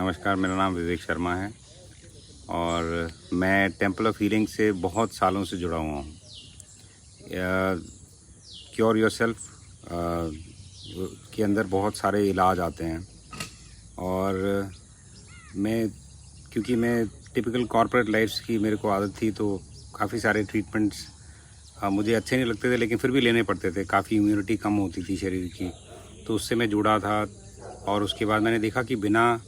नमस्कार, मेरा नाम विवेक शर्मा है और मैं टेम्पल ऑफ हीलिंग से बहुत सालों से जुड़ा हुआ हूँ। क्योर योरसेल्फ के अंदर बहुत सारे इलाज आते हैं और क्योंकि मैं टिपिकल कॉर्पोरेट लाइफ की मेरे को आदत थी, तो काफ़ी सारे ट्रीटमेंट्स मुझे अच्छे नहीं लगते थे, लेकिन फिर भी लेने पड़ते थे। काफ़ी इम्यूनिटी कम होती थी शरीर की, तो उससे मैं जुड़ा था। और उसके बाद मैंने देखा कि बिना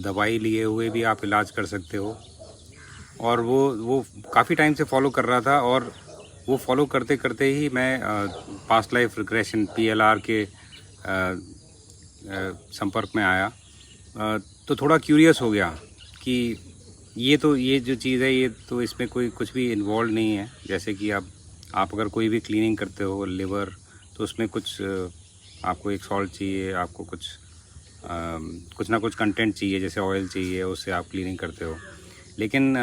दवाई लिए हुए भी आप इलाज कर सकते हो, और वो काफ़ी टाइम से फॉलो कर रहा था। और वो फॉलो करते करते ही मैं पास्ट लाइफ रिग्रेशन PLR के संपर्क में आया। तो थोड़ा क्यूरियस हो गया कि ये जो चीज़ है, ये तो इसमें कोई कुछ भी इन्वॉल्व नहीं है। जैसे कि आप अगर कोई भी क्लीनिंग करते हो लिवर, तो उसमें कुछ आपको एक सॉल्ट चाहिए, आपको कुछ ना कुछ कंटेंट चाहिए, जैसे ऑयल चाहिए, उससे आप क्लीनिंग करते हो। लेकिन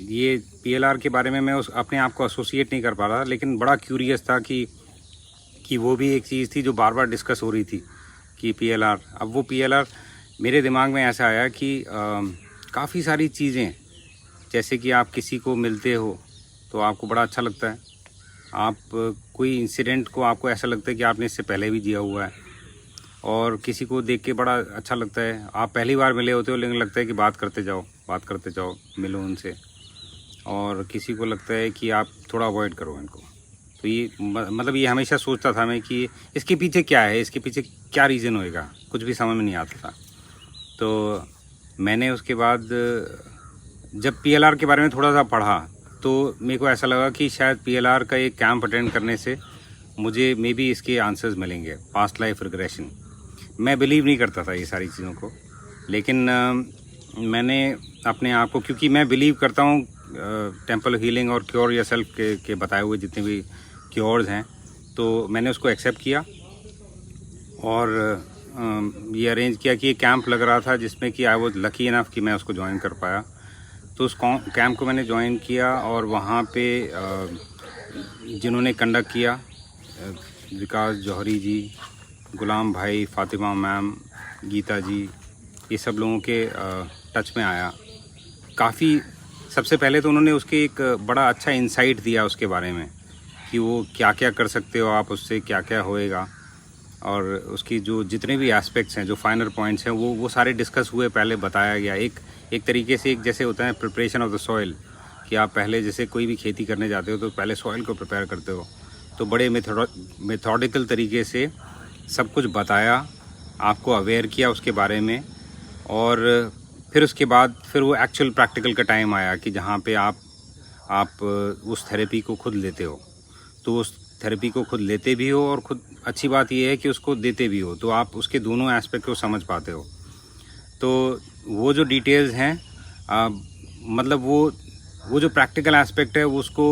ये PLR के बारे में मैं अपने आप को एसोसिएट नहीं कर पा रहा, लेकिन बड़ा क्यूरियस था कि वो भी एक चीज़ थी जो बार बार डिस्कस हो रही थी कि PLR। अब वो PLR मेरे दिमाग में ऐसा आया कि काफ़ी सारी चीज़ें, जैसे कि आप किसी को मिलते हो तो आपको बड़ा अच्छा लगता है, आप कोई इंसिडेंट को आपको ऐसा लगता है कि आपने इससे पहले भी जिया हुआ है, और किसी को देख के बड़ा अच्छा लगता है। आप पहली बार मिले होते हो, लेकिन लगता है कि बात करते जाओ, मिलो उनसे। और किसी को लगता है कि आप थोड़ा अवॉइड करो इनको। तो ये मतलब ये हमेशा सोचता था मैं कि इसके पीछे क्या है, इसके पीछे क्या रीज़न होएगा, कुछ भी समझ में नहीं आता था। तो मैंने उसके बाद जब PLR के बारे में थोड़ा सा पढ़ा, तो मेरे को ऐसा लगा कि शायद PLR का एक कैंप अटेंड करने से मुझे मे बी इसके आंसर्स मिलेंगे, पास्ट लाइफ रिग्रेशन। मैं बिलीव नहीं करता था ये सारी चीज़ों को, लेकिन मैंने अपने आप को, क्योंकि मैं बिलीव करता हूँ टेम्पल हीलिंग और क्योर योरसेल्फ के बताए हुए जितने भी क्योर्स हैं, तो मैंने उसको एक्सेप्ट किया और ये अरेंज किया कि ये कैंप लग रहा था, जिसमें कि आई वॉज लकी इनफ कि मैं उसको ज्वाइन कर पाया। तो उस कैंप को मैंने ज्वाइन किया, और वहाँ पे जिन्होंने कंडक्ट किया, विकास जौहरी जी, गुलाम भाई, फातिमा मैम, गीता जी, ये सब लोगों के टच में आया काफ़ी। सबसे पहले तो उन्होंने उसके एक बड़ा अच्छा इंसाइट दिया उसके बारे में कि वो क्या क्या कर सकते हो आप, उससे क्या क्या होएगा, और उसकी जो जितने भी एस्पेक्ट्स हैं, जो फाइनल पॉइंट्स हैं, वो सारे डिस्कस हुए, पहले बताया गया। एक तरीके से एक जैसे होता है प्रिपरेशन ऑफ द सॉइल, कि आप पहले जैसे कोई भी खेती करने जाते हो तो पहले सॉइल को प्रिपेयर करते हो। तो बड़े मेथोडिकल तरीके से सब कुछ बताया, आपको अवेयर किया उसके बारे में। और फिर उसके बाद वो एक्चुअल प्रैक्टिकल का टाइम आया कि जहाँ पे आप उस थेरेपी को खुद लेते हो। तो उस थेरेपी को खुद लेते भी हो, और खुद अच्छी बात यह है कि उसको देते भी हो, तो आप उसके दोनों एस्पेक्ट को समझ पाते हो। तो वो जो डिटेल्स हैं, मतलब वो जो प्रैक्टिकल एस्पेक्ट है, उसको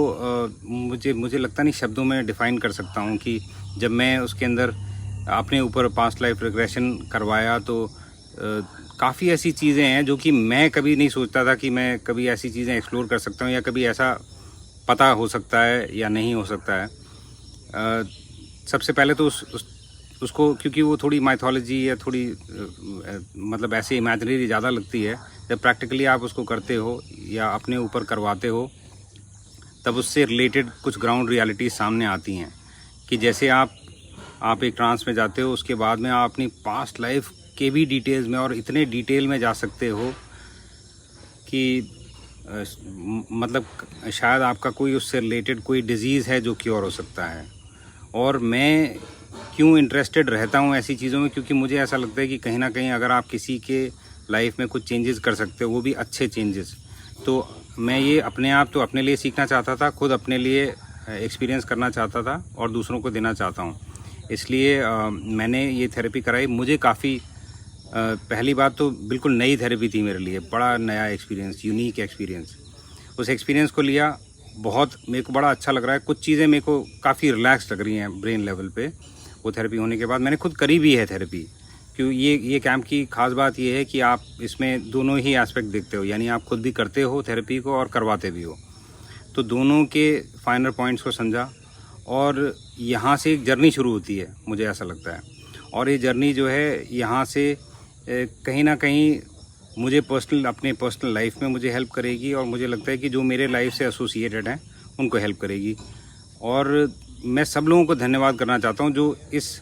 मुझे लगता नहीं शब्दों में डिफ़ाइन कर सकता हूँ। कि जब मैं उसके अंदर अपने ऊपर पास्ट लाइफ रिग्रेशन करवाया, तो काफ़ी ऐसी चीज़ें हैं जो कि मैं कभी नहीं सोचता था कि मैं कभी ऐसी चीज़ें एक्सप्लोर कर सकता हूँ, या कभी ऐसा पता हो सकता है या नहीं हो सकता है। सबसे पहले तो उसको, क्योंकि वो थोड़ी माइथोलॉजी या थोड़ी मतलब ऐसे इमेजिनरी ज़्यादा लगती है, जब प्रैक्टिकली आप उसको करते हो या अपने ऊपर करवाते हो, तब उससे रिलेटेड कुछ ग्राउंड रियलिटीज़ सामने आती हैं। कि जैसे आप एक ट्रांस में जाते हो, उसके बाद में आप अपनी पास्ट लाइफ के भी डिटेल्स में, और इतने डिटेल में जा सकते हो कि मतलब शायद आपका कोई उससे रिलेटेड कोई डिज़ीज़ है जो क्योर हो सकता है। और मैं क्यों इंटरेस्टेड रहता हूँ ऐसी चीज़ों में, क्योंकि मुझे ऐसा लगता है कि कहीं ना कहीं अगर आप किसी के लाइफ में कुछ चेंजेस कर सकते हो, वो भी अच्छे चेंजेस, तो मैं ये अपने लिए सीखना चाहता था, खुद अपने लिए एक्सपीरियंस करना चाहता था, और दूसरों को देना चाहता हूँ। इसलिए मैंने ये थेरेपी कराई। मुझे काफ़ी पहली बात तो बिल्कुल नई थेरेपी थी मेरे लिए, बड़ा नया एक्सपीरियंस, यूनिक एक्सपीरियंस। उस एक्सपीरियंस को लिया, बहुत मेरे को बड़ा अच्छा लग रहा है। कुछ चीज़ें मेरे को काफ़ी रिलैक्स लग रही हैं ब्रेन लेवल पे। वो थेरेपी होने के बाद मैंने खुद करी भी है थेरेपी, क्यों ये कैंप की खास बात ये है कि आप इसमें दोनों ही एस्पेक्ट देखते हो, यानी आप खुद भी करते हो थेरेपी को और करवाते भी हो। तो दोनों के फाइनल पॉइंट्स को समझा, और यहाँ से एक जर्नी शुरू होती है, मुझे ऐसा लगता है। और ये जर्नी जो है, यहाँ से कहीं ना कहीं मुझे अपने पर्सनल लाइफ में मुझे हेल्प करेगी, और मुझे लगता है कि जो मेरे लाइफ से एसोसिएटेड हैं उनको हेल्प करेगी। और मैं सब लोगों को धन्यवाद करना चाहता हूं जो इस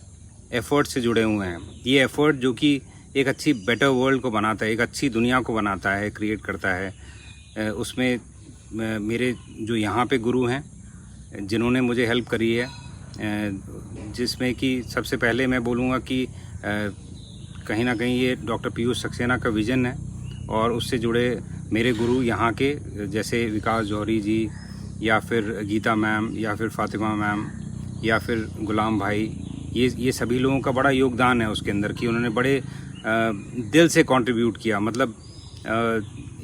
एफ़र्ट से जुड़े हुए हैं। ये एफ़र्ट जो कि एक अच्छी बेटर वर्ल्ड को बनाता है, एक अच्छी दुनिया को बनाता है, क्रिएट करता है। उसमें मेरे जो यहाँ पे गुरु हैं जिन्होंने मुझे हेल्प करी है, जिसमें कि सबसे पहले मैं बोलूँगा कि कहीं ना कहीं ये डॉक्टर पीयूष सक्सेना का विज़न है, और उससे जुड़े मेरे गुरु यहाँ के जैसे विकास जौहरी जी, या फिर गीता मैम, या फिर फातिमा मैम, या फिर गुलाम भाई, ये सभी लोगों का बड़ा योगदान है उसके अंदर कि उन्होंने बड़े दिल से कंट्रीब्यूट किया। मतलब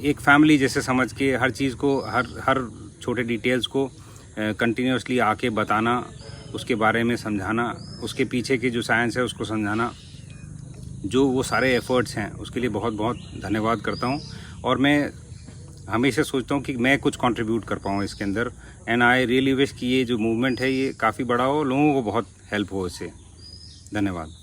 एक फैमिली जैसे समझ के हर चीज़ को, हर छोटे डिटेल्स को कंटिन्यूसली आके बताना, उसके बारे में समझाना, उसके पीछे के जो साइंस है उसको समझाना, जो वो सारे एफ़र्ट्स हैं उसके लिए बहुत बहुत धन्यवाद करता हूँ। और मैं हमेशा सोचता हूँ कि मैं कुछ कंट्रीब्यूट कर पाऊँ इसके अंदर, एंड आई रियली विश कि ये जो मूवमेंट है ये काफ़ी बड़ा हो, लोगों को बहुत हेल्प हो इससे। धन्यवाद।